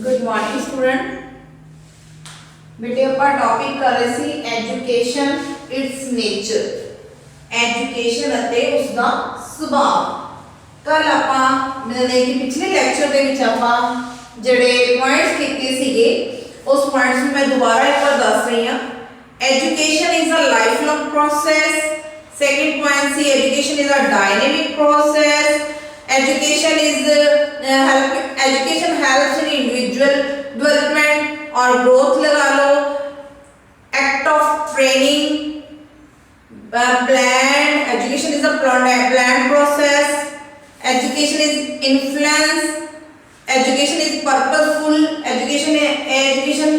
Good morning student. बेटे ਆਪਾਂ topic कर रहे सी एजुकेशन इट्स नेचर। एजुकेशन ਅਤੇ ਉਸ ਦਾ ਸੁਭਾਅ। ਕੱਲ ਆਪਾਂ ਮਿਲਨੇ ਕਿ ਪਿਛਲੇ ਲੈਕਚਰ ਦੇ ਵਿੱਚ ਆਪਾਂ ਜਿਹੜੇ ਪੁਆਇੰਟਸ ਕੀਤੇ ਸੀਗੇ ਉਸ ਪੁਆਇੰਟਸ ਨੂੰ ਮੈਂ ਦੁਬਾਰਾ ਇੱਕ ਵਾਰ ਦੱਸ ਰਹੀ ਹਾਂ। Education is a life long process. Second point C education is a dynamic process. Education helps in individual development और ग्रोथ लगा लो। Act of training plan. Education is a plan process. Education is influence. Education is purposeful. Education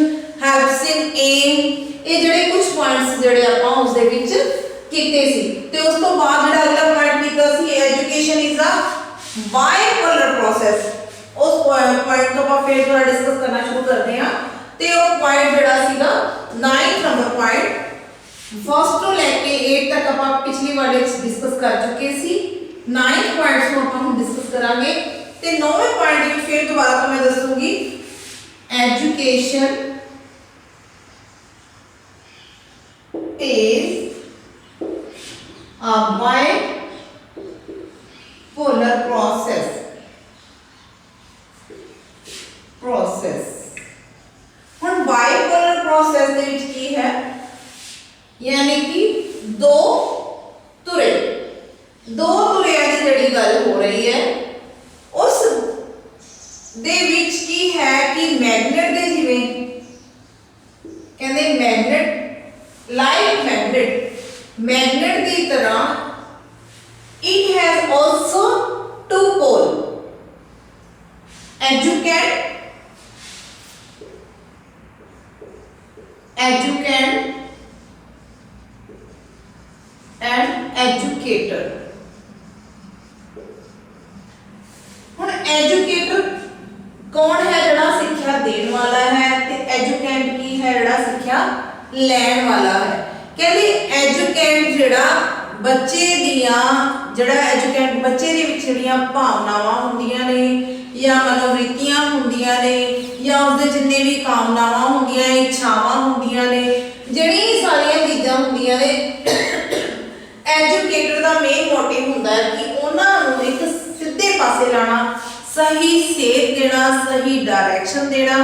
helps in aim. ये ਜਿਹੜੇ ਕੁਝ points ਜਿਹੜੇ ਆਪਾਂ ਉਸ ਦੇ ਵਿੱਚ ਕੀਤੇ ਸੀ ਤੇ ਉਸ ਤੋਂ ਬਾਅਦ ਜਿਹੜਾ ਅਗਲਾ ਪੁਆਇੰਟ ਕੀਤਾ ਸੀ education is a bipolar process. ਉਸ ਪੁਆਇੰਟ ਤੋਂ ਆਪਾਂ ਫਿਰ ਥੋੜਾ ਡਿਸਕਸ ਕਰਨਾ ਸ਼ੁਰੂ ਕਰਦੇ ਹਾਂ ਤੇ ਉਹ ਪੁਆਇੰਟ ਜਿਹੜਾ ਸੀਗਾ 9th ਨੰਬਰ ਪੁਆਇੰਟ ਫਸਟ ਤੋਂ ਲੈ ਕੇ 8 ਤੱਕ ਆਪਾਂ ਪਿਛਲੀ ਵਾਰ ਵਿੱਚ ਡਿਸਕਸ ਕਰ ਚੁੱਕੇ ਸੀ। 9th ਪੁਆਇੰਟਸ ਨੂੰ ਆਪਾਂ ਹੁਣ ਡਿਸਕਸ ਕਰਾਂਗੇ ਤੇ 9ਵੇਂ ਪੁਆਇੰਟ ਵਿੱਚ ਫਿਰ ਦੁਬਾਰਾ ਤੋਂ ਮੈਂ ਦੱਸੂਗੀ education is a bipolar process। ਹੁਣ bipolar process ਦੇ ਵਿੱਚ ਕੀ ਹੈ ਯਾਨੀ ਕਿ ਦੋ ਧੁਰੇ ਦੀ ਜਿਹੜੀ ਗੱਲ ਹੋ ਰਹੀ ਹੈ ਉਸ ਦੇ ਵਿੱਚ ਕੀ ਹੈ ਕਿ ਮੈਗਨੇਟ ਦੇ ਜਿਵੇਂ ਕਹਿੰਦੇ ਮੈਗਨੇਟ like magnet की तरह it has also two pole। educand and educator। ਹੁਣ एजुकेटर कौन है ਜਿਹੜਾ ਸਿੱਖਿਆ ਦੇਣ ਵਾਲਾ ਹੈ ਤੇ एजुcand ਕੀ ਹੈ ਜਿਹੜਾ ਸਿੱਖਿਆ ਲੈਣ ਵਾਲਾ ਹੈ। ਕਹਿੰਦੇ ਐਜੂਕੈਂਟ ਜਿਹੜਾ ਬੱਚੇ ਦੀਆਂ ਐਜੂਕੈਂਟ ਬੱਚੇ ਦੇ ਵਿੱਚ ਜਿਹੜੀਆਂ ਭਾਵਨਾਵਾਂ ਹੁੰਦੀਆਂ ਨੇ ਜਾਂ ਮਨੋਵ੍ਰਿਤੀਆਂ ਹੁੰਦੀਆਂ ਨੇ ਜਾਂ ਉਸਦੇ ਜਿੰਨੇ ਵੀ ਕਾਮਨਾਵਾਂ ਹੁੰਦੀਆਂ ਇੱਛਾਵਾਂ ਹੁੰਦੀਆਂ ਨੇ ਜਿਹੜੀਆਂ ਸਾਰੀਆਂ ਚੀਜ਼ਾਂ ਹੁੰਦੀਆਂ ਨੇ ਐਜੂਕੇਟਰ ਦਾ ਮੇਨ ਮੋਟਿਵ ਹੁੰਦਾ ਹੈ ਕਿ ਉਹਨਾਂ ਨੂੰ ਇੱਕ ਸਿੱਧੇ ਪਾਸੇ ਲਾਣਾ, ਸਹੀ ਸੇਧ ਦੇਣਾ, ਸਹੀ ਡਾਇਰੈਕਸ਼ਨ ਦੇਣਾ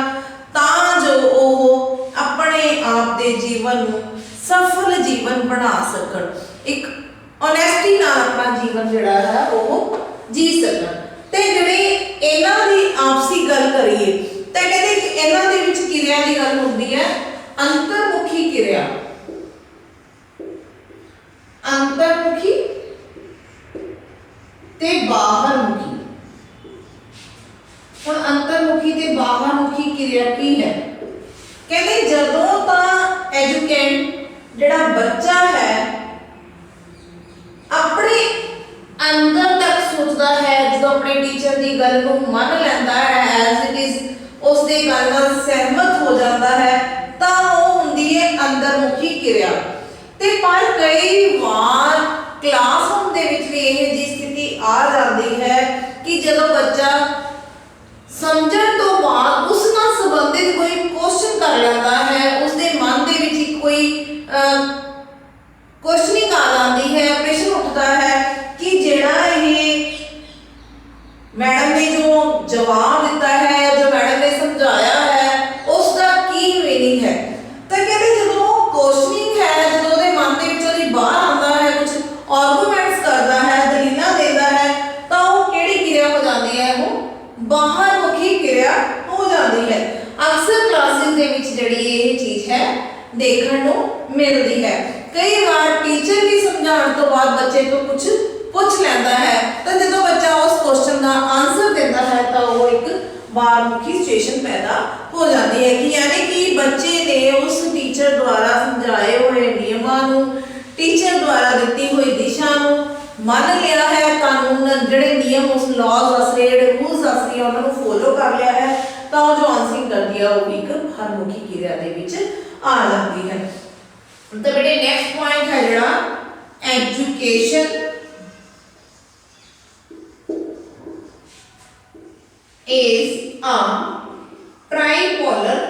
ਤਾਂ ਜੋ ਉਹ ਆਪਣੇ ਆਪ ਦੇ ਜੀਵਨ ਨੂੰ ਸਫਲ ਜੀਵਨ ਬਣਾ ਸਕਣ, ਇੱਕ ਓਨੈਸਟੀ ਨਾਲ ਆਪਣਾ ਜੀਵਨ ਜਿਹੜਾ ਹੈ ਉਹ ਜੀ ਸਕਣ। ਤੇ ਜਿਹੜੇ ਇਹਨਾਂ ਦੀ ਆਪਸੀ ਗੱਲ ਕਰੀਏ ਤਾਂ ਕਹਿੰਦੇ ਕਿ ਇਹਨਾਂ ਦੇ ਵਿੱਚ ਕਿਰਿਆ ਦੀ ਗੱਲ ਹੁੰਦੀ ਹੈ ਅੰਤਰਮੁਖੀ ਕਿਰਿਆ। ਅੰਤਰਮੁਖੀ ਤੇ ਬਾਹਰਮੁਖੀ। ਹੁਣ ਅੰਤਰਮੁਖੀ ਤੇ ਬਾਹਰਮੁਖੀ ਕਿਰਿਆ ਕੀ ਹੈ? ਕਹਿੰਦੇ ਜਦੋਂ ਤਾਂ ਐਜੂਕੈਂਟ ਜਿਹੜਾ ਬੱਚਾ ਹੈ ਆਪਣੇ ਅੰਦਰ ਤੱਕ ਸੋਚਦਾ ਹੈ, ਜਦੋਂ ਆਪਣੇ ਟੀਚਰ ਦੀ ਗੱਲ ਨੂੰ ਮੰਨ ਲੈਂਦਾ ਹੈ ਐਜ਼ ਇਟ ਇਜ਼ ਉਸ ਦੀ ਗੱਲ ਨਾਲ ਸਹਿਮਤ ਹੋ ਜਾਂਦਾ ਹੈ ਤਾਂ ਉਹ ਹੁੰਦੀ ਹੈ ਅੰਤਰਮੁਖੀ ਕਿਰਿਆ। ਤੇ ਪਰ ਕਈ ਵਾਰ ਕਲਾਸਰੂਮ ਦੇ ਵਿੱਚ ਵੀ ਇਹ ਜੀ ਸਥਿਤੀ ਆ ਜਾਂਦੀ ਹੈ ਕਿ ਜਦੋਂ ਬੱਚਾ ਸਮਝਣ ਤੋਂ ਬਾਅਦ ਉਸ ਨਾਲ ਸੰਬੰਧਿਤ ਕੋਈ ਕੁਐਸਚਨ ਕਰ ਲੈਂਦਾ ਹੈ, ਉਸਦੇ ਮਨ ਦੇ ਵਿੱਚ ਕੋਈ ਕੁਐਸਚਨਿੰਗ ਆ ਜਾਂਦੀ ਹੈ, ਪ੍ਰਸ਼ਨ ਉੱਠਦਾ ਹੈ ਕਿ ਜਿਹੜਾ ਇਹ ਮੈਡਮ ਨੇ ਜੋ ਜਵਾਬ ਦਿੱਤਾ ਹੈ, ਜੋ ਮੈਡਮ ਨੇ ਸਮਝਾਇਆ ਹੈ ਉਸ ਦਾ ਕੀ ਮੀਨਿੰਗ ਹੈ। ਤਾਂ ਕਹਿੰਦੇ ਜਦੋਂ ਕੁਐਸਚਨਿੰਗ ਹੈ, ਜਦੋਂ ਉਹਦੇ ਮਨ ਦੇ ਵਿੱਚੋਂ ਦੀ ਬਾਹਰ ਆਉਂਦਾ ਹੈ, ਕੁਝ ਆਰਗੂਮੈਂਟਸ ਕਰਦਾ ਹੈ, ਦਲੀਲਾਂ ਦਿੰਦਾ ਹੈ ਤਾਂ ਉਹ ਕਿਹੜੀ ਕਿਰਿਆ ਹੋ ਜਾਂਦੀ ਹੈ? ਉਹ ਬਾਹਰਮੁਖੀ ਕਿਰਿਆ ਹੋ ਜਾਂਦੀ ਹੈ। ਅਕਸਰ ਕਲਾਸਿਸ ਦੇ ਵਿੱਚ ਜਿਹੜੀ ਇਹ ਚੀਜ਼ ਹੈ ਦੇਖਣ ਨੂੰ ਮਿਲਦੀ ਹੈ। ਕਈ ਵਾਰ ਟੀਚਰ ਵੀ ਸਮਝਾਉਣ ਤੋਂ ਬਾਅਦ ਬੱਚੇ ਤੋਂ ਕੁਝ ਪੁੱਛ ਲੈਂਦਾ ਹੈ ਤਾਂ ਜਦੋਂ ਬੱਚਾ ਉਸ ਕੁਐਸਚਨ ਦਾ ਆਨਸਰ ਦਿੰਦਾ ਹੈ ਤਾਂ ਉਹ ਇੱਕ ਬਾਹਰਮੁਖੀ ਸਿਚੁਏਸ਼ਨ ਪੈਦਾ ਹੋ ਜਾਂਦੀ ਹੈ ਕਿ ਯਾਨੀ ਕਿ ਬੱਚੇ ਨੇ ਉਸ ਟੀਚਰ ਦੁਆਰਾ ਸਮਝਾਏ ਹੋਏ ਨਿਯਮਾਂ ਨੂੰ, ਟੀਚਰ ਦੁਆਰਾ ਦਿੱਤੀ ਹੋਈ ਦਿਸ਼ਾ ਨੂੰ ਮੰਨ ਲਿਆ ਹੈ, ਕਾਨੂੰਨ ਜਿਹੜੇ ਨਿਯਮ ਉਸ ਲਾਜ਼ ਦੱਸ ਰਹੇ, ਜਿਹੜੇ ਰੂਲਸ ਦੱਸ ਰਹੇ ਉਹਨਾਂ ਨੂੰ ਫੋਲੋ ਕਰ ਲਿਆ ਹੈ ਤਾਂ ਉਹ ਜੋ ਆਨਸਰਿੰਗ ਕਰਦੀ ਹੈ ਉਹ ਇੱਕ ਬਾਹਰਮੁਖੀ ਕਿਰਿਆ ਦੇ ਵਿੱਚ ਆ ਜਾਂਦੀ ਹੈ। ਤਾਂ ਬੇਟੇ ਨੈਕਸਟ ਪੁਆਇੰਟ ਹੈ ਜਿਹੜਾ education is a tripolar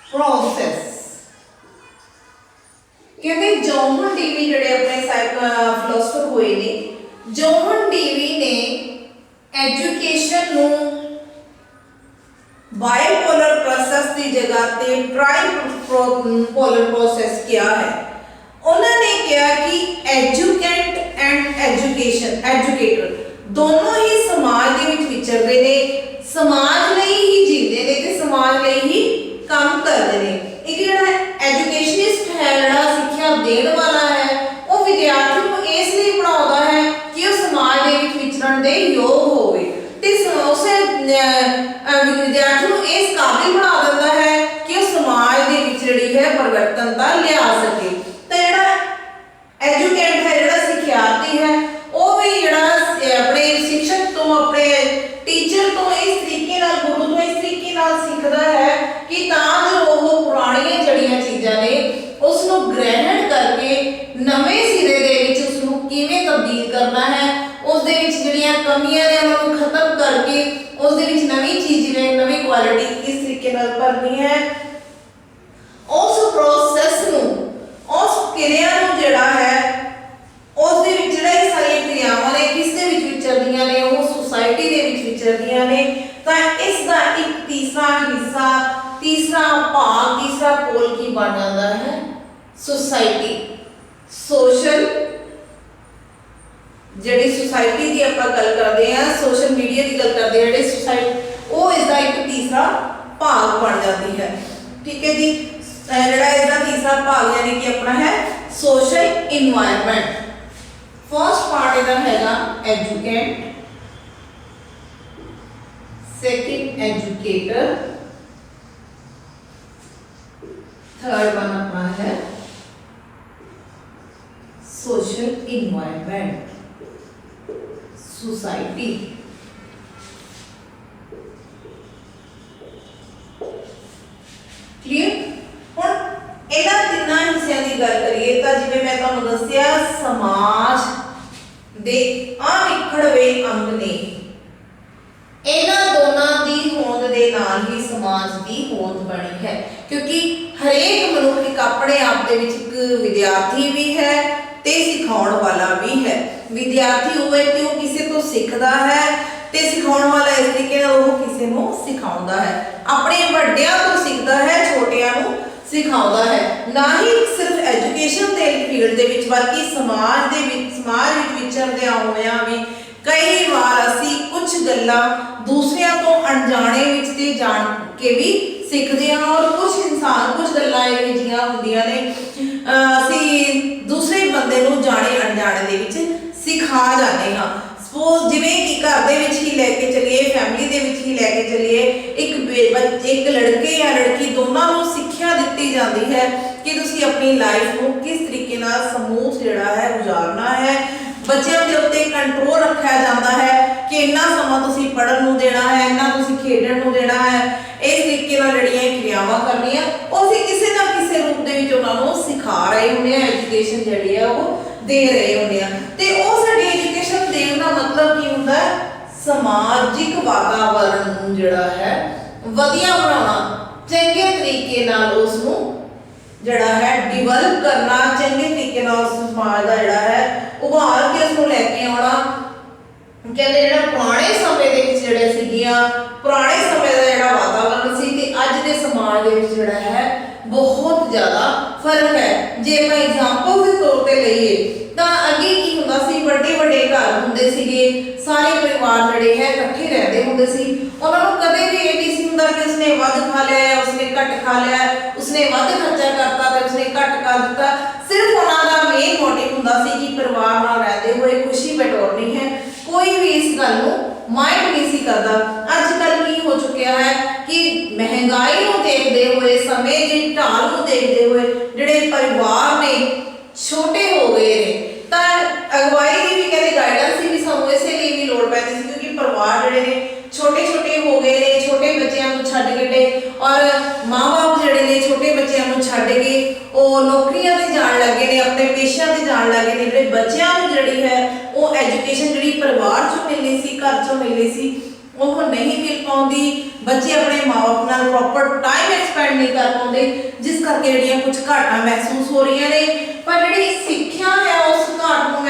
process. कहते जॉन डीवी जिहड़े अपने फिलोसफर हुए ने, जॉन डीवी ने एजुकेशन नूं बाइपोलर प्रोसेस की जगह पे ट्राइपोलर प्रोसेस किया है। उन्होंने कहा कि एजुकेट एंड एजुकेटर दोनों ही समाज के विच विचरदे ने, समाज लई ही जींदे ने ते समाज लई ही काम करदे ने। एक जिहड़ा एजुकेशनिस्ट है, जिहड़ा सिक्ख्या देण वाला है, वो विद्यार्थी को इसलिए पढ़ाउंदा है कि वो समाज दे विच विचरण दे योग होवे ते उस विद्यार्थी को इस काबिल बना दिंदा है कि वो समाज दे विच जिहड़ी है परिवर्तनता लिया सके। तो जिहड़ा एजुकेट है, जिहड़ा सिक्ख्यार्थी है, वो भी जिहड़ा अपने शिक्षक तो अपने टीचर तो इस तरीके नाल, गुरु तो इस तरीके नाल सीखदा है कि तां जो वो पुराणियां जड़ियां चीज़ां ने उसनूं ग्रहण करके नवे सिरे दे विच उसनूं किवें तब्दील करना है, उस दे विच जिहड़ियां कमियां ने उन्हां नूं खत्म करके उस दे विच नवी चीज़ जिवें नवी क्वालिटी किस तरीके नाल भरनी है, उस प्रोसैस नूं, उस क्रिया नूं जिहड़ा है उस दे विच जिहड़ा ये सारी क्रियावां ने किस दे विच विचरदियां ने, वो सोसाइटी दे विच विचरदियां ने। तां इस दा एक तीसरा हिस्सा, तीसरा भाग, तीसरा पोल की बन जाता है सोसाइटी। सोशल जिहड़ी सोसाइटी की आपां गल करदे हां, सोशल मीडिया की गल करदे हां, जिहड़ी सोसाइटी वो इसका एक तीसरा भाग बन जाती है। ठीक है जी, जिहड़ा इसका तीसरा भाग यानी कि अपना है सोशल इन्वायरमेंट। फर्स्ट पार्ट इहदा हैगा educate, second educator, third one अपना है सोशल इन्वायरमेंट, सोसाइटी। क्लियर? हुण इन्हां तिन्नां हिस्सिਆਂ ਦੀ ਗੱਲ करिए तो जिवें मैं तुहानूं दस्सिया समाज दे अनिखड़वे अंग ने, इन्हां दोनां दी होंद दे नाल ही समाज दी होंद बनी है, क्योंकि हरेक मनुख एक अपने आप दे विच एक विद्यार्थी भी है ते सिखाउण वाला भी है। विद्यार्थी होवे ते वो किसी तो सिखदा है ते सिखाउण वाला इस तरीके नाल वो किसी नूं सिखाउंदा है, अपने वड्डियां तो सिखदा है, छोटियां नूं सिखाउंदा है। ना ही सिर्फ एजुकेशन दे फील्ड दे विच बल्कि समाज दे विच, समाज विच विचरदे होइआं भी कई बार असी कुछ गल्लां दूसरियां तो अनजाने विच ते जान के भी सीखते हैं, और कुछ इंसान कुछ गल्लां इहो जिहियां हुंदियां ने असी दूसरे बंदे नूं जाने अनजाने दे विच सिखा जाते हैं। सपोज जिवें कि घर दे विच ही लैके चलिए, फैमिली दे विच ही लैके चलिए, एक लड़के या लड़की दोनों नूं सिੱਖਿਆ ਦਿੱਤੀ जाती है कि तुसी अपनी लाइफ को किस तरीके नाल समूथ जिहड़ा है गुजारना है। बच्चों के उत्ते कंट्रोल रखा जाता है कि इन्ना समा तुसी पढ़न नूं देना है, इन्ना तुसी खेडण नूं देना है, इस तरीके नाल जिहड़ियां क्रियावां करनियां वो असीं किसी ना किसी रूप दे विच उन्हां नूं सिखा रहे हुंदे आ, एजुकेशन जिहड़ी है वो दे रहे हुंदे आ। ते वो साडी एजुकेशन देण दा मतलब की हुंदा है, समाजिक वातावरण नूं जिहड़ा है वधिया बनाउणा, चंगे तरीके नाल उस नूं जिहड़ा है डिवेलप करना, चंगे तरीके नाल उस समाज दा जिहड़ा है उभार के उसनूं लैके आउणा। कहते जिहड़ा पुराने समय दे विच जिहड़े सीगीआं, पुराने समय दा जिहड़ा वातावरण सी ते अज दे समाज दे विच जिहड़ा है बहुत ज़्यादा फर्क है। जे मैं एग्जाम्पल के तौर पर लईए तो अगे की हुंदा सी, बड़े बड़े घर हुंदे सीगे, सारे परिवार जिहड़े है इकट्ठे रहंदे हुंदे सी, उन्हां नूं कदे भी ये नहीं सी हुंदा कि उसने वध खा लिया या उसने घट खा लिया, उसने वध खर्चा करता ते उसने घट कर दिता। सिर्फ उन्हां दा मेन मोटिव हुंदा सी कि परिवार नाल रहंदे होए खुशी बटोरनी है, कोई भी इस गल नूं माइंड नहीं सी करदा। अजकल की हो चुकिया है कि महंगाई नूं देखदे होए, समय दी ढाल नूं देखदे होए जिहड़े परिवार ने छोटे हो गए ने, तां अगवाई की भी कहते गाइडेंस की भी सानूं इसे लिए भी लोड़ पैंदी सी, क्योंकि परिवार जिहड़े ने छोटे छोटे हो गए ने, छोटे बच्चों को छड्ड के और माँ बाप जिहड़े ने छोटे बच्चों को छड्ड के वो नौकरियां ते जाण लगे ने, अपने पेशियां ते जाण लगे ने। जिहड़े बच्चों को जिहड़ी है वो एजुकेशन जिहड़ी परिवार चों मिलनी सी, घर चों मिलनी सी, ਉਹ ਨਹੀਂ ਮਿਲ ਪਾਉਂਦੀ, ਬੱਚੇ ਆਪਣੇ ਮਾਂ-ਬਾਪ ਨਾਲ ਪ੍ਰੋਪਰ ਟਾਈਮ ਐਕਸਪੈਂਡ ਨਹੀਂ ਕਰ ਪਾਉਂਦੇ, ਜਿਸ ਕਰਕੇ ਜਿਹੜੀਆਂ ਕੁਝ ਘਾਟਾਂ ਮਹਿਸੂਸ ਹੋ ਰਹੀਆਂ ਨੇ। ਪਰ ਜਿਹੜੀ ਸਿੱਖਿਆ ਹੈ ਉਸ ਘਾਟ ਨੂੰ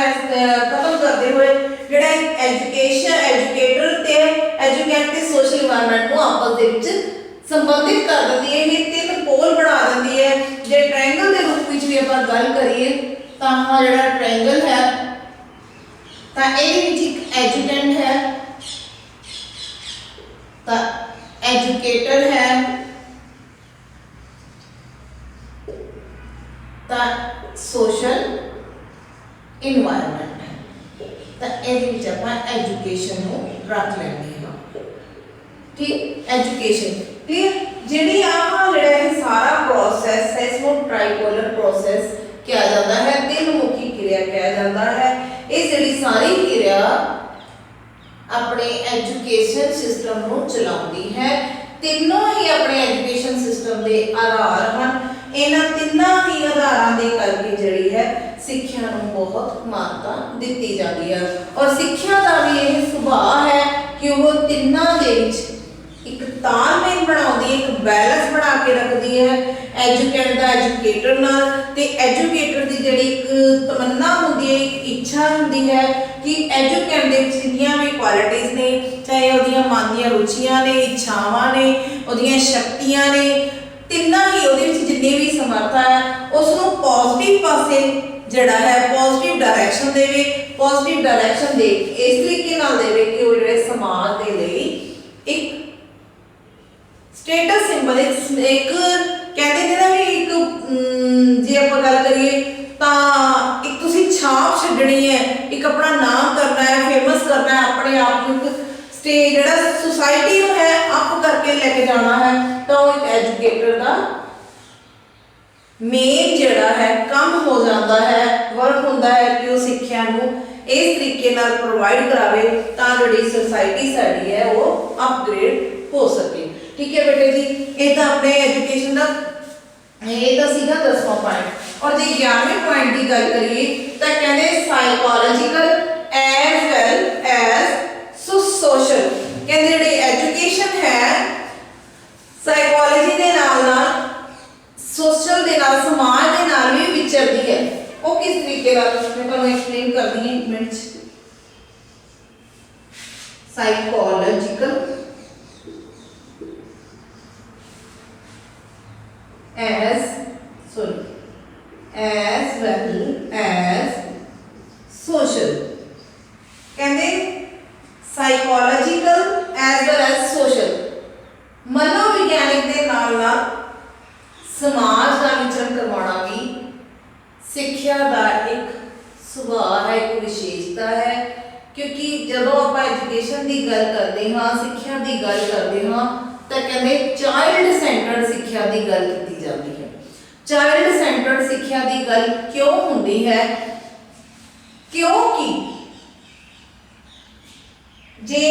ਖਤਮ ਕਰਦੇ ਹੋਏ ਜਿਹੜਾ ਐਜੂਕੇਟਰ ਤੇ ਐਜੂਕੇਟ ਤੇ ਸੋਸ਼ਲ ਇਨਵਾਇਰਨਮੈਂਟ ਨੂੰ ਆਪਸ ਦੇ ਵਿੱਚ ਸੰਬੰਧਿਤ ਕਰ ਦਿੰਦੀ ਹੈ। ਇਹ ਤਿੰਨ ਪੋਲ ਬਣਾ ਦਿੰਦੀ ਹੈ। ਜੇ ਟ੍ਰਾਇੰਗਲ ਦੇ ਰੂਪ ਵਿੱਚ ਵੀ ਆਪਾਂ ਗੱਲ ਕਰੀਏ ਤਾਂ ਜਿਹੜਾ ਟ੍ਰਾਇੰਗਲ ਹੈ ਤਾਂ ਇਹਦੇ ਵਿੱਚ ਇੱਕ ਐਜੂਕੈਂਟ ਹੈ, ਤਾਂ एजुकेटर है, ਤਾਂ सोशल इन्वायरमेंट है, ਤਾਂ ਇਹਦੇ ਵਿੱਚ ਆਪਾਂ एजुकेशन ਨੂੰ ਰੱਖ ਲੈਂਦੇ ਹਾਂ। ठीक, एजुकेशन क्लियर। ਜਿਹੜੀ ਆਹ ਜਿਹੜਾ ਇਹ ਸਾਰਾ ਪ੍ਰੋਸੈਸ ਹੈ ਇਸਨੂੰ ਟ੍ਰਾਈਪੋਲਰ ਪ੍ਰੋਸੈਸ ਕਿਹਾ ਜਾਂਦਾ ਹੈ, ਤਿੰਨ ਮੁਖੀ ਕਿਰਿਆ ਕਿਹਾ ਜਾਂਦਾ ਹੈ। ਇਹ ਜਿਹੜੀ ਸਾਰੀ ਕਿਰਿਆ अपने एजुकेशन सिस्टम ਨੂੰ ਚਲਾਉਂਦੀ ਹੈ। ਤਿੰਨੋਂ ਹੀ ਆਪਣੇ ਐਜੂਕੇਸ਼ਨ ਸਿਸਟਮ ਦੇ ਆਧਾਰ ਹਨ। ਇਹਨਾਂ ਤਿੰਨਾਂ ਹੀ ਆਧਾਰਾਂ ਦੇ ਕਰਕੇ ਜਿਹੜੀ ਹੈ ਸਿੱਖਿਆ ਨੂੰ ਬਹੁਤ ਮਾਨਤਾ ਦਿੱਤੀ ਜਾਂਦੀ ਹੈ। ਔਰ ਸਿੱਖਿਆ ਦਾ ਵੀ ਇਹ ਸੁਭਾਅ ਹੈ ਕਿ ਉਹ ਤਿੰਨਾਂ ਦੇ ਵਿੱਚ ਇੱਕ ਤਾਲਮੇਲ ਬਣਾਉਂਦੀ ਹੈ, ਇੱਕ ਬੈਲੈਂਸ ਬਣਾ ਕੇ ਰੱਖਦੀ ਹੈ। ਐਜੂਕੇਟ ਦਾ ਐਜੂਕੇਟਰ ਨਾਲ ਤੇ ਐਜੂਕੇਟਰ ਦੀ ਜਿਹੜੀ ਇੱਕ ਤਮੰਨਾ ਹੁੰਦੀ ਹੈ, ਇੱਕ ਇੱਛਾ ਹੁੰਦੀ ਹੈ ਕਿ ਐਜੂਕੇਟ ਦੇ ਵਿੱਚ ਜਿੰਨੀਆਂ ਵੀ ਕੁਆਲਿਟੀਆਂ ਨੇ, ਚਾਹੇ ਉਹਦੀਆਂ ਮਨ ਦੀਆਂ ਰੁਚੀਆਂ ਨੇ, ਇੱਛਾਵਾਂ ਨੇ, ਉਹਦੀਆਂ ਸ਼ਕਤੀਆਂ ਨੇ, ਤਿੰਨਾਂ ਹੀ ਉਹਦੇ ਵਿੱਚ ਜਿੰਨੀ ਵੀ ਸਮਰੱਥਾ ਹੈ ਉਸ ਨੂੰ ਪੋਜ਼ਿਟਿਵ ਪਾਸੇ ਜਿਹੜਾ ਹੈ ਪੋਜ਼ਿਟਿਵ ਡਾਇਰੈਕਸ਼ਨ ਦੇਵੇ। ਪੋਜ਼ਿਟਿਵ ਡਾਇਰੈਕਸ਼ਨ ਦੇ ਇਸ ਤਰੀਕੇ ਨਾਲ ਦੇਵੇ ਕਿ ਉਹ ਜਿਹੜੇ ਸਮਾਜ ਦੇ ਲਈ ਇੱਕ स्टेटस सिंबल एक कहते ने ना भी एक जे आप गल करिए तां एक तुसी छाप छड्डनी है, एक अपना नाम करना है, फेमस करना है, अपने आप को एक स्टेज जेड़ा सोसाइटी नूं है अप करके लेके जाना है। तो एक एजुकेटर दा मेन जेड़ा है काम हो जाता है, वर्क होंदा है कि वो सिक्ख्या नूं इस तरीके नाल प्रोवाइड करावे तां जिहड़ी सोसाइटी साडी है वो अपग्रेड हो सके। ठीक है बेटे जी, ये तो अपने एजुकेशन का ये तो सीधा 10वां पॉइंट। और जे 11वें पॉइंट की गल करिए तो कहते psychological as well as social. कहते जिहड़ी एजुकेशन है साइकोलॉजी के नाल सोशल के नाल समाज के नाल भी विचरती है। वो किस तरीके का मैं तुहानूं एक्सप्लेन कर दी 1 minute. Psychological as well as social। कहते psychological as well as social मनोविज्ञानिक के नाल समाज का विचरण करवाना भी सिक्ख्या का एक सुभाव है, एक विशेषता है। क्योंकि जदों आप एजुकेशन की गल करते हाँ, सिक्ख्या की गल करते हाँ तो कहते चाइल्ड सेंटर्ड सिक्ख्या की गल की जाती है। चाइल्ड सेंटर्ड सिक्ख्या की गल क्यों होती है? क्योंकि जे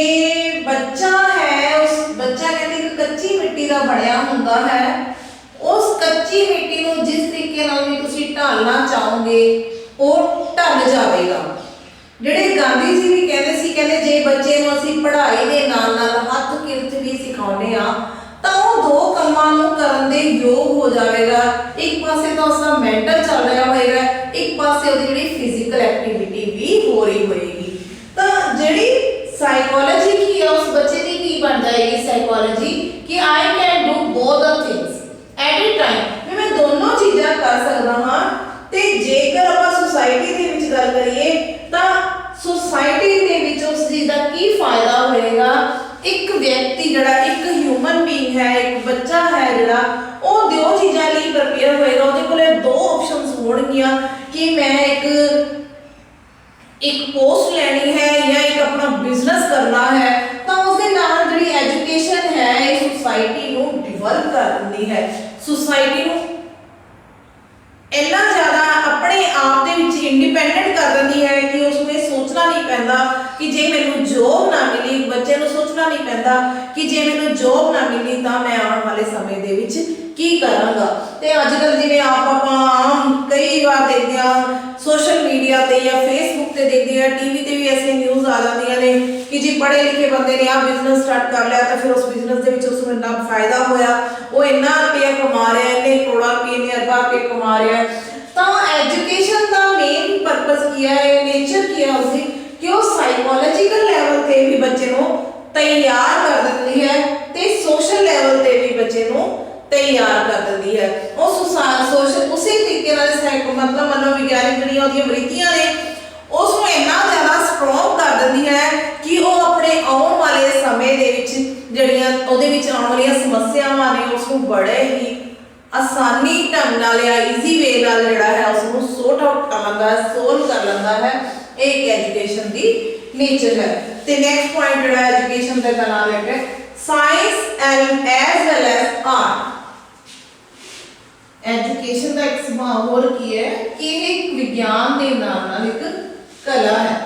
बच्चा है उस बच्चा कहते एक कच्ची मिट्टी का बनया होंदा है, उस कच्ची मिट्टी को जिस तरीके नाल भी तुसी ढालना चाहोगे वो ढल जाएगा। ਜਿਹੜੇ ਗਾਂਧੀ ਜੀ ਵੀ ਕਹਿੰਦੇ ਸੀ, ਕਹਿੰਦੇ ਜੇ ਬੱਚੇ ਨੂੰ ਅਸੀਂ ਪੜ੍ਹਾਈ ਦੇ ਨਾਲ ਨਾਲ ਹੱਥ ਕਿਰਤ ਵੀ ਸਿਖਾਉਂਦੇ ਆ ਤਾਂ ਉਹ ਦੋ ਕੰਮਾਂ ਨੂੰ ਕਰਨ ਦੇ ਯੋਗ ਹੋ ਜਾਵੇਗਾ। ਇੱਕ ਪਾਸੇ ਤਾਂ ਉਸਦਾ ਮੈਂਟਲ ਚੱਲ ਰਿਹਾ ਹੋਏਗਾ, ਇੱਕ ਪਾਸੇ ਉਹਦੀ ਜਿਹੜੀ ਫਿਜ਼ੀਕਲ ਐਕਟੀਵਿਟੀ ਵੀ ਹੋ ਰਹੀ ਹੋਏਗੀ। ਤਾਂ ਜਿਹੜੀ ਸਾਈਕੋਲੋਜੀ ਕੀ ਹੈ ਉਸ ਬੱਚੇ ਦੀ ਕੀ ਬਣ ਜਾਏਗੀ ਸਾਈਕੋਲੋਜੀ ਕਿ I can do both the things at a time, ਵੀ ਮੈਂ ਦੋਨੋਂ ਚੀਜ਼ਾਂ ਕਰ ਸਕਦਾ ਹਾਂ। ਤੇ ਜੇਕਰ ਆਪਾਂ ਸੁਸਾਇਟੀ ਦੇ ਵਿੱਚ ਗੱਲ ਕਰੀਏ ਤਾਂ सोसाइटी ਦੇ ਵਿੱਚ ਉਸ ਚੀਜ਼ ਦਾ ਕੀ ਫਾਇਦਾ ਹੋਏਗਾ? ਇੱਕ ਵਿਅਕਤੀ ਜਿਹੜਾ ਇੱਕ ਹਿਊਮਨ ਬੀਇੰਗ ਹੈ, ਇੱਕ ਬੱਚਾ ਹੈ ਜਿਹੜਾ ਉਹ ਦੋ ਚੀਜ਼ਾਂ ਲਈ ਪ੍ਰਪੇਅਰ ਹੋਏਗਾ। ਉਹਦੇ ਕੋਲੇ ਦੋ ਆਪਸ਼ਨਸ ਹੋਣਗੀਆਂ ਕਿ ਮੈਂ ਇੱਕ ਪੋਸਟ ਲੈਣੀ ਹੈ ਜਾਂ ਇੱਕ ਆਪਣਾ ਬਿਜ਼ਨਸ ਕਰਨਾ ਹੈ। ਤਾਂ ਉਸ ਦੇ ਨਾਲ ਜਿਹੜੀ ਐਜੂਕੇਸ਼ਨ ਹੈ ਇਹ ਸੁਸਾਇਟੀ ਨੂੰ ਡਿਵੈਲਪ ਕਰ ਦਿੰਦੀ ਹੈ, ਸੁਸਾਇਟੀ ਨੂੰ ਇੰਨਾ ਜ਼ਿਆਦਾ ਆਪਣੇ ਆਪ ਦੇ ਵਿੱਚ ਇੰਡੀਪੈਂਡੈਂਟ ਕਰ ਦਿੰਦੀ ਹੈ ਕਿ ਉਸ ਨੂੰ ਇਹ ਸੋਚਣਾ ਨਹੀਂ ਪੈਂਦਾ ਕਿ ਜੇ ਮੈਨੂੰ ਜੋਬ ਨਾ ਮਿਲੀ, ਬੱਚੇ ਨੂੰ ਸੋਚਣਾ ਨਹੀਂ ਪੈਂਦਾ ਕਿ ਜੇ ਮੈਨੂੰ ਜੋਬ ਨਾ ਮਿਲੀ ਤਾਂ ਮੈਂ ਆਉਣ ਵਾਲੇ ਸਮੇਂ ਦੇ ਵਿੱਚ ਕੀ ਕਰਾਂਗਾ। ਤੇ ਅੱਜ ਕੱਲ੍ਹ ਜਿਵੇਂ ਆਪਾਂ ਕਈ ਵਾਰ ਦੇਖਦੇ ਹਾਂ सोशल मीडिया ते या फेसबुक ते देखते हैं, टीवी ते भी ऐसी न्यूज़ आ जाती ने कि जी पढ़े लिखे बंदे ने आ बिजनेस स्टार्ट कर लिया तो फिर उस बिजनेस के विच उसनूं इन्ना फायदा होया, वो इन्ना रुपया कमा रहा है, इन्ने करोड़ा रुपये इन्ने अरबा रुपये कमा रहा है। तो एजुकेशन का मेन पर्पज किया है, नेचर किया उसकी कि वो साइकोलॉजिकल लैवल पे भी बच्चे को तैयार कर देती है ते सोशल लैवल पे भी बच्चे को तैयार कर देती है। उस सोशल उसी तरीके नाल मतलब मनोविज्ञानिक जिहड़ियां ओहदियां वृत्तियां ने उसनूं इन्ना ज़्यादा स्ट्रॉन्ग कर देती है कि वो अपने आने वाले समय दे विच जिहड़ियां ओहदे विच आने वाली समस्यावां ने उसनूं बड़े ही आसानी ढंग नाल या ईजी वे नाल जिहड़ा है उसनूं सॉर्ट आउट कर लैंदा है, सोल्व कर लैंदा है। एक एजुकेशन दी नेचर है। ते नेक्स्ट पॉइंट जिहड़ा एजुकेशन दा नाम है science and as well as art. Education का एक स्वभाव होर की है कि एक विज्ञान के नाम नाल एक कला है।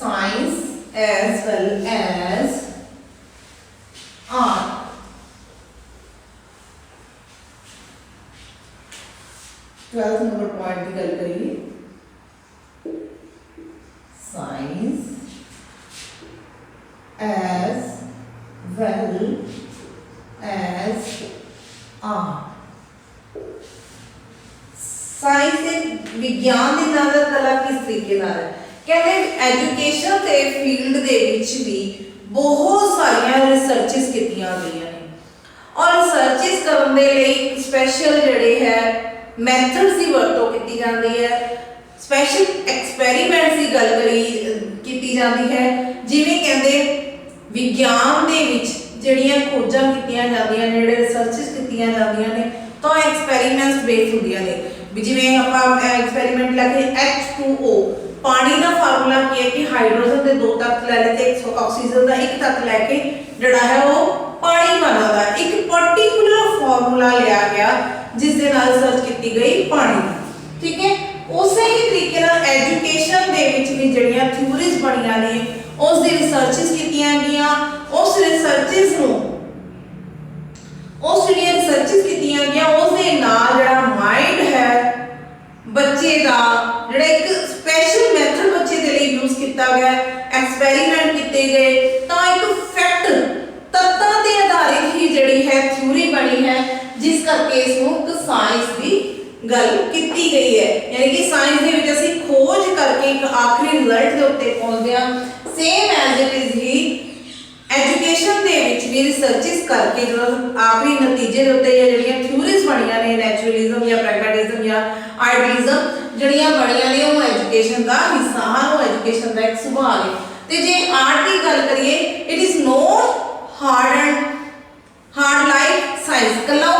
Science as well as art. Twelfth number point की गल करिए, science as well as art. Science के विज्ञान की नाल कला किस तरीके नाल है? कहते एजुकेशन के फील्ड दे विच भी बहुत सारिया रिसर्चिस कीतियां गईयां ने और रिसर्चिस करने दे लई स्पैशल जिहड़े है मैथड्स की वरतों की जाती है, स्पैशल एक्सपैरीमेंट्स की गल की जाती है। जिवें कहते विज्ञान दे विच जिहड़ियां खोजां कीतियां जांदियां ने, जिहड़े रिसर्चिस कीतियां जांदियां ने तो एक्सपैरीमेंट्स बेस हुंदियां ने। जिवें आपां एक्सपैरीमेंट लैके H2O पानी का फार्मूला की है कि हाइड्रोजन के 2 तत्त लै लेते, ऑक्सीजन का 1 तत्त लैके जिहड़ा है वो पानी बनदा। एक पर्टिकुलर फार्मूला लिया गया जिस दे नाल रिसर्च की गई पानी की। ठीक है, उसे ही तरीके नाल एजुकेशन दे विच भी जिहड़ियां थ्योरीज बणियां ने उस दी रिसर्चिस कीतियां गईयां। उस रिसर्चिस नूं उस जिहड़ियां रिसर्चिस कीतियां गईयां उस दे नाल जिहड़ा माइंड है बच्चे दा जिहड़ा एक स्पैशल मैथड बच्चे दे लई यूज किया गया, एक्सपैरीमेंट किए गए तो एक फैक्ट तत्तां ते आधारित ही जिहड़ी है थ्योरी बनी है जिस करके इसनूं एक साइंस दी गल की गई है। यानी कि साइंस दे विच असीं खोज करके एक आखिरी रिजल्ट दे उत्ते पहुंचदे हां। सेम एज इट इज ही एजुकेशन दे विच भी रिसर्चिस करके जो आखिरी नतीजे दे उत्ते जिहड़ियां थ्योरीज बणियां ने नैचुरलिज्म या प्रैग्मैटिज्म या आइडियलिज्म जिहड़ियां बणियां ने वो एजुकेशन का हिस्सा हैं, वो एजुकेशन का एक स्वभाव है। ते जे आर्ट की गल करिए it is not hard like science. कला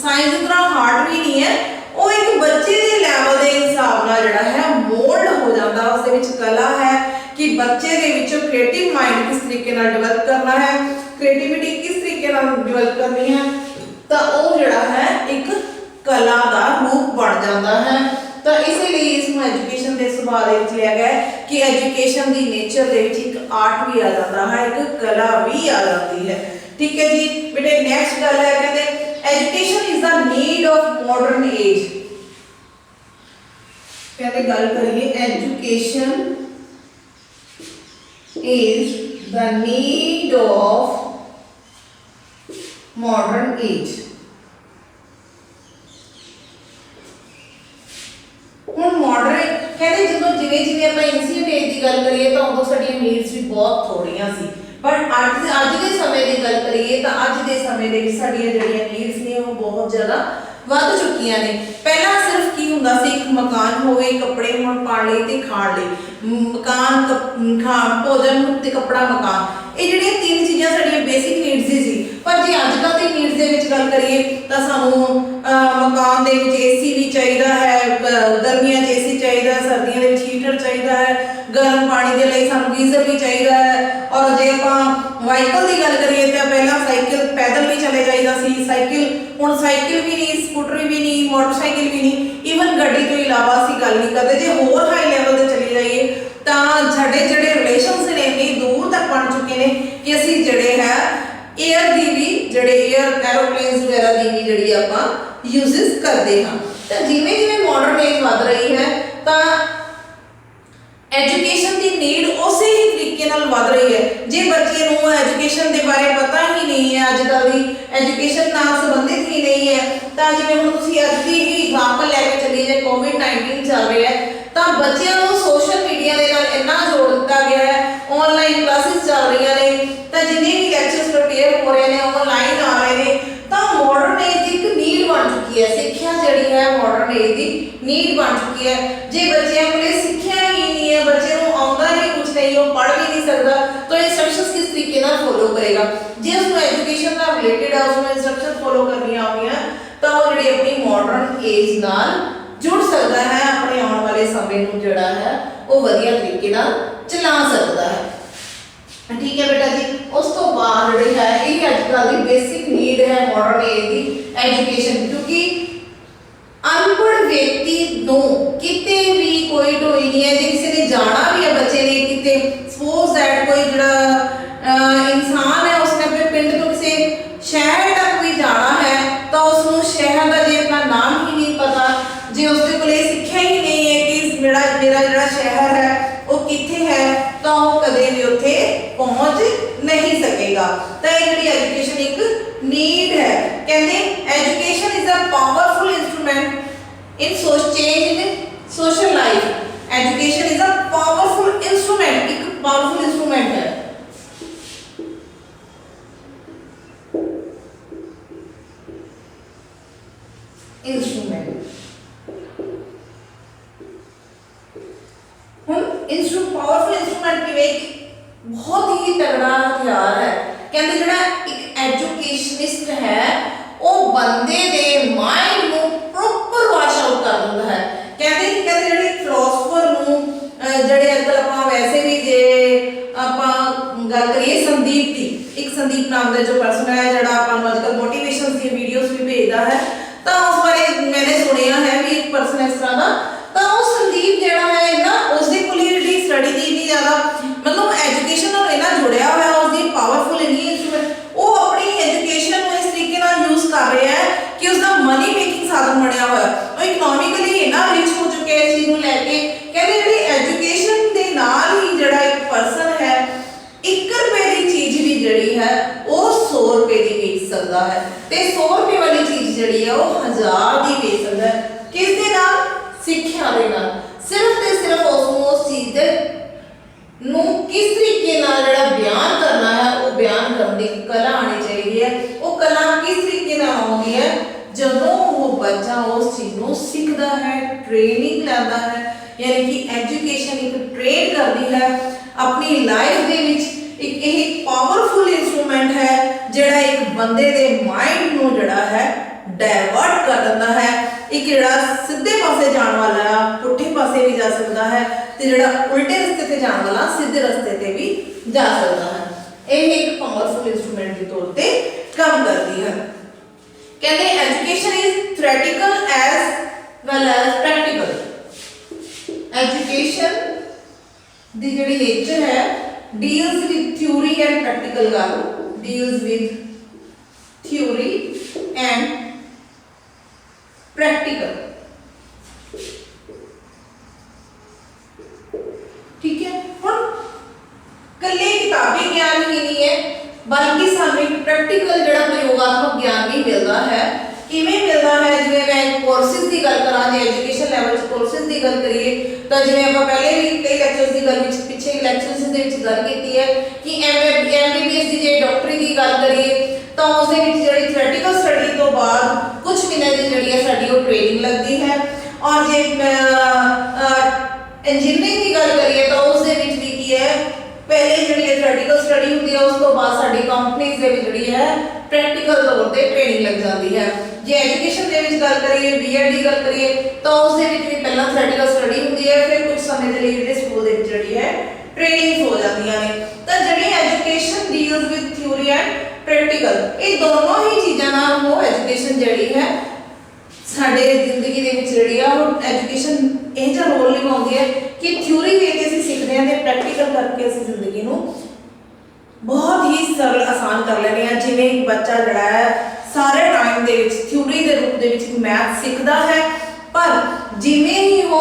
साइंस की तरह हार्ड भी नहीं है, वो एक बच्चे के लैवल के हिसाब नाल जिहड़ा है मोल्ड हो जाता। उस दे विच कला है कि बच्चे दे विचों क्रिएटिव माइंड किस तरीके नाल डेवलप करना है, क्रिएटिविटी किस तरीके नाल डेवलप करनी है, तो वो जिहड़ा है एक कला का रूप बन जाता है। तो इसलिए इसमें एजुकेशन के स्वभाव दे विच लिया गया है कि एजुकेशन की नेचर दे विच एक आर्ट भी आ जाता है, एक कला भी आ जाती है। ठीक है जी बेटे, नेक्स्ट गल है कहते education is the need of modern age. कहते गल करिए education is the need of modern age. ਹੁਣ मॉडर्न कहते जो जिवें जिवें ਆਪਾਂ एंशिएंट एज की गल करिए तो उदों साडियां नीड्स भी बहुत थोड़ियां सी, पर अज के समय की गल करिए तो अज के समय दे विच साडियां जिहड़ियां नीड्स ने वो बहुत ज़्यादा वध चुकियां ने। पहला सिर्फ की हुंदा सी एक मकान होवे, कपड़े होण पाण लई ते खाण लई, मकान खाण भोजन ते कपड़ा मकान, ये जिहड़ियां तीन चीज़ां साडियां बेसिक नीड्स ही सी। पर जे अजकल दी नीड्स दे विच गल करिए तो सानूं मकान दे विच एसी भी चाहिदा है, गर्मियां च एसी चाहिदा, सर्दियां दे विच हीटर चाहिदा है, गर्म पानी दे लई सानूं गीज़र भी चाहिदा है। और जे आपां वाहीकल की गल करिए तो पहला साइकिल पैदल भी चले जाइदा सी, साइकिल हुण साइकिल भी नहीं, स्कूटर भी नहीं, मोटरसाइकिल भी नहीं, ईवन गड्डी तो इलावा असीं गल नहीं करते। जे होर हाई लैवल ते चले जाइए तो साडे जिहड़े रिलेशनस ने इन्नी दूर तक बन चुके हैं कि कि असी जड़े है एयर की भी जड़े एयर एरोप्लेन्स वगैरह की भी जड़ी आपां यूजेस करते हाँ। तो जिमें जिमें मॉडर्न एज वध रही है तो एजुकेशन की नीड उस ही तरीके नाल वध रही है। जे बच्चे नूं एजुकेशन के बारे पता ही नहीं है, अजकल की एजुकेशन नाल संबंधित ही नहीं है, तो जिवें हुण तुसीं अज दी ही एग्जाम्पल लैके चलिए जे कोविड-19 चल रहा है तो बच्चों को सोशल मीडिया के नाल इन्ना जोड़ दिता गया है, ऑनलाइन क्लासेस चल रही ने, तो जिन्ने भी लैक्चर्स प्रिपेयर हो रहे हैं ऑनलाइन आ रहे हैं, तो मॉडर्न एज की एक नीड बन चुकी है। सिक्ख्या जिहड़ी है मॉडर्न एज की नीड बन चुकी है। जे बच्चों को सिक्ख्या ही नहीं है, बच्चे को आउंदा ही कुछ नहीं, वो पढ़ भी नहीं सकता, तो इंस्ट्रक्शंस किस तरीके नाल फॉलो करेगा। जे उसको एजुकेशन नाल रिलेटेड है, उसको इंस्ट्रक्शन फॉलो करनी आउंदी है, तो वो जिहड़ी अपनी मॉडर्न एज नाल जुड़ सकता है, अपने आने वाले समय को जिहड़ा है वो वधिया तरीके नाल चला सकता है। ठीक है बेटा जी। उस तो बाद जिहड़ी है ये अजकल की बेसिक नीड है मॉडर्न एज की एजुकेशन, क्योंकि अनपढ़ व्यक्ति नूं किते भी कोई ढोई नहीं है। जे किसी ने जाना भी है बच्चे ने किते, सपोज दैट कोई जिहड़ा इंसान है उसने अपने पिंड तो किसी शहर तक भी जाना है, तो उसनूं शहर का जे अपना नाम ही नहीं पता, जे उसके कोले सिक्ख्या ही नहीं है कि मेरा जिहड़ा शहर है वो कित्थे है, तो वो कदे भी उत्थे पहुंच नहीं सकेगा। तो ये जिहड़ी एजुकेशन एक नीड है। कहते education is a powerful instrument in change in social life. Education is a powerful instrument, एक पावरफुल इंस्ट्रूमेंट है। इंस्ट्रूमेंट पावरफुल इंस्ट्रूमेंट बहुत ही तगड़ा हथियार है। कहते जो एक एजुकेशनिस्ट है वो बंदे दे माइंड को प्रॉपर वॉश आउट कर दिंदा है। कहते जो फिलोसफर जड़े अजकल आप वैसे भी जे आप गल करिए संदीप की, एक संदीप नाम का जो पर्सन है जड़ा आजकल मोटिवेशन की वीडियोस भी भेजता है, तो उस बारे मैंने सुनिया है भी एक पर्सन इस तरह का, तो वो संदीप जड़ा है ना उसकी कुली स्टडी की इतनी ज़्यादा मतलब एजुकेशन नाल इन्ना जुड़िया हुआ, उसकी पावरफुल इन्नी वो अपनी एजुकेशन को इस तरीके नाल यूज कर रहा है कि उसका मनी मेकिंग साधन बनया हुआ, वो इकोनॉमिकली इन्ना रिच हो चुके हैं इस चीज़ को लैके। कहते जी एजुकेशन के नाल ही जड़ा एक पर्सन है 1 रुपए की चीज़ भी जड़ी है वो 100 रुपए की बेच सकता है, तो 100 रुपए वाली चीज़ जड़ी है वो 1000 की बेच सकता है। किस दे नाल? सिक्ख्या दे नाल। सिर्फ ते सिर्फ उस चीज़ दे नूं किस तरीके नाल जड़ा बयान करना है वो बयान करने की कला आनी चाहिए है। वो कला किस तरीके नाल आउंदी है जदों वो बच्चा उस चीज़ नूं सीखदा है, ट्रेनिंग लैंदा है, यानी कि एजुकेशन एक ट्रेन करती है अपनी लाइफ दे विच। एक पावरफुल इंस्ट्रूमेंट है जिहड़ा एक बंदे दे माइंड नूं जिहड़ा है डाइवर्ट कर दिंदा है। एक जिहड़ा सीधे पासे जाने वाला पुठे पासे भी जा सकता है, तो जिहड़ा उल्टे रस्ते ते जाने वाला सीधे रस्ते ते भी जा सकता है। ये एक पावरफुल इंस्ट्रूमेंट के तौर पे काम करती है। कहते education is theoretical as well as practical. Education दी जिहड़ी नेचर है deals with theory and practical गल, deals with theory and practical. ठीक है, हुण कल्ले किताबी ज्ञान ही नहीं है बल्कि सानू एक प्रैक्टिकल जिहड़ा प्रयोगात्मक ज्ञान भी मिलता है। किवें मिलता है? जिवें मैं कोर्सेस की गल करां, जे एजुकेशन लैवल कोर्सेस की गल करिए तो जिवें आपां पहले भी कई लैक्चर्स की गल पिछे लैक्चर्स दे विच गल कीती है कि MBBS की जे डॉक्टरी की गल करिए तो उस दे विच जिहड़ी थ्योरेटिकल स्टडी तो बाद कुछ महीने की जिहड़ी है साडी वो ट्रेनिंग लगती है, और जे इंजीनियरिंग की गल करिए तो उस दे विच भी की है पहले जिहड़ी थ्योरेटिकल स्टडी होती है उस तो बाद साडी कंपनीज दे विच जिहड़ी है प्रैक्टिकल तौर पे ट्रेनिंग लग जाती है। जे एजुकेशन दे विच गल करिए BEd की गल करिए तो उस दे विच भी पहला थ्योरेटिकल स्टडी होती है, फिर कुछ समय के लिए जिहड़े स्कूल दे विच जिहड़ी है ट्रेनिंग हो जांदियां ने। तो जिहड़ी education deals with theory and practical, ये दोनों ही चीज़ां नाल वो एजुकेशन जिहड़ी है साडे जिंदगी दे विच जिहड़ी है वो एजुकेशन ਇਹ ਜਿਹਾ ਰੋਲ ਨਿਭਾਉਂਦੀ ਹੈ कि थ्योरी वे के असीं सीखते हैं तो प्रैक्टिकल करके असीं जिंदगी नूं बहुत ही सरल आसान कर लेने हैं। जिवें एक बच्चा जड़ा है सारे टाइम दे विच थ्योरी के रूप में मैथ सीखता है, पर जिवें ही वो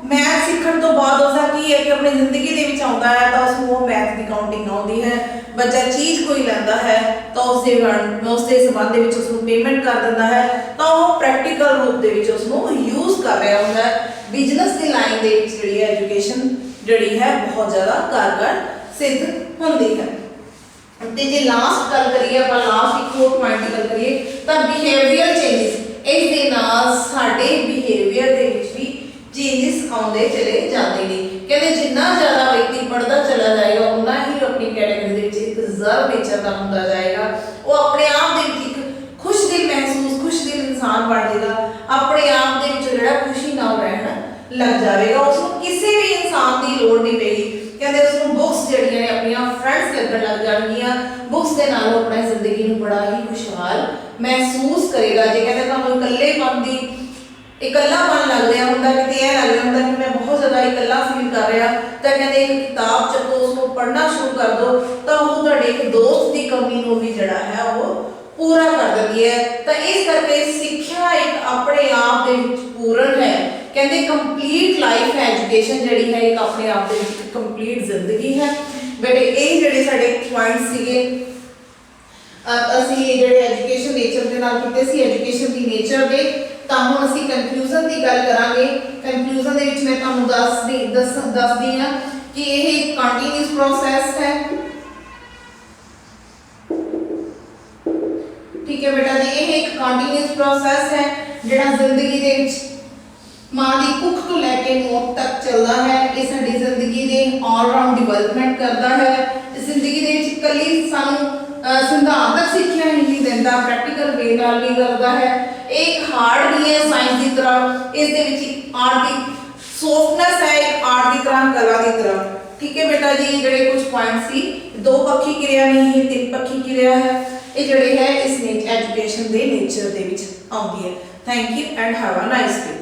मैथ सीखण तो बाद उसका की है कि अपनी जिंदगी दे विच आउंदा है तो उसनूं वो मैथ की काउंटिंग आउंदी है। बच्चा चीज़ कोई लैंदा है तो उसके संबंध दे विच उसनूं पेमेंट कर दिंदा है तो वो प्रैक्टिकल रूप दे विच उसनूं यूज़ कर रहा हुंदा है। बिजनेस की लाइन दे विच जिहड़ी है एजुकेशन जिहड़ी है बहुत ज़्यादा कारगर सिद्ध होंदी है। ते जे लास्ट गल करिए आप लास्ट एक होर पॉइंट की गल करिए तो बिहेवियर चेंजिस, इस दे नाल साडे बिहेवियर दे विच भी चेंजिस आउंदे चले जाते हैं। कहते जिन्ना ज़्यादा व्यक्ति पढ़ता चला जाएगा उन्ना ही अपनी कैटेगरी दे विच एक रिजर्व नेचर का होंदा जाएगा। वो अपने आप दे विच एक खुश दिल महसूस खुश दिल इंसान बन जाएगा, अपने आप दे विच जिहड़ा खुशी नाल रहना लग जाएगा। उसको किसी भी इंसान की लोड़ नहीं पेगी। कहते उसको बुक्स जड़ियां ने अपनियां फ्रेंड्स लगन लग जाएंगियां, बुक्स के नाल वो अपनी जिंदगी में बड़ा ही खुशहाल महसूस करेगा। जे कहते तुहानूं इकल्लेपन दी इकल्लापन लग रहा होंदा कि यह लग रहा होंदा कि मैं बहुत ज़्यादा इकल्ला फील कर रहा, तो कहते एक किताब चको उसको पढ़ना शुरू कर दो तो वो तुहाडे एक दोस्त की कमी को भी जड़ा है वो पूरा कर देती है। तो इस करके सिक्ख्या एक अपने आप दे विच पूर्ण है। कहते कंप्लीट लाइफ है एजुकेशन जिहड़ी है एक अपने आप दे विच कंप्लीट जिंदगी है। बेटे यही जिहड़े साडे पॉइंट सीगे असीं जिहड़े एजुकेशन नेचर दे नाल कीते सी एजुकेशन दी नेचर दे। तो हुण असीं कनक्लूजन की गल करांगे। कनक्लूजन दे विच मैं तुहानूं दसदी हां कि यह एक कंटीन्यूअस प्रोसैस है। ठीक है बेटा जी, यह एक कंटीन्यूअस प्रोसैस है जिहड़ा जिंदगी दे विच मां की कुख तो लैके मौत तक चलता है। ये साडी जिंदगी दे ऑलराउंड डिवेलपमेंट करता है। जिंदगी दे विच कल्ली सानूं सिद्धांतक सिक्ख्या ही नहीं देता, प्रैक्टिकल वे नाल भी करता है। एक हार्ड नहीं है साइंस की तरह, इस दे विच आर्ट की सॉफ्टनेस है, एक आर्ट की तरह कला की तरह। ठीक है बेटा जी, जिहड़े कुछ पॉइंट सी दो पक्षी क्रिया नहीं है तीन पक्षी क्रिया है, ये जिहड़े है इस एजुकेशन दे नेचर दे विच आउंदी है। Thank you and have a nice day.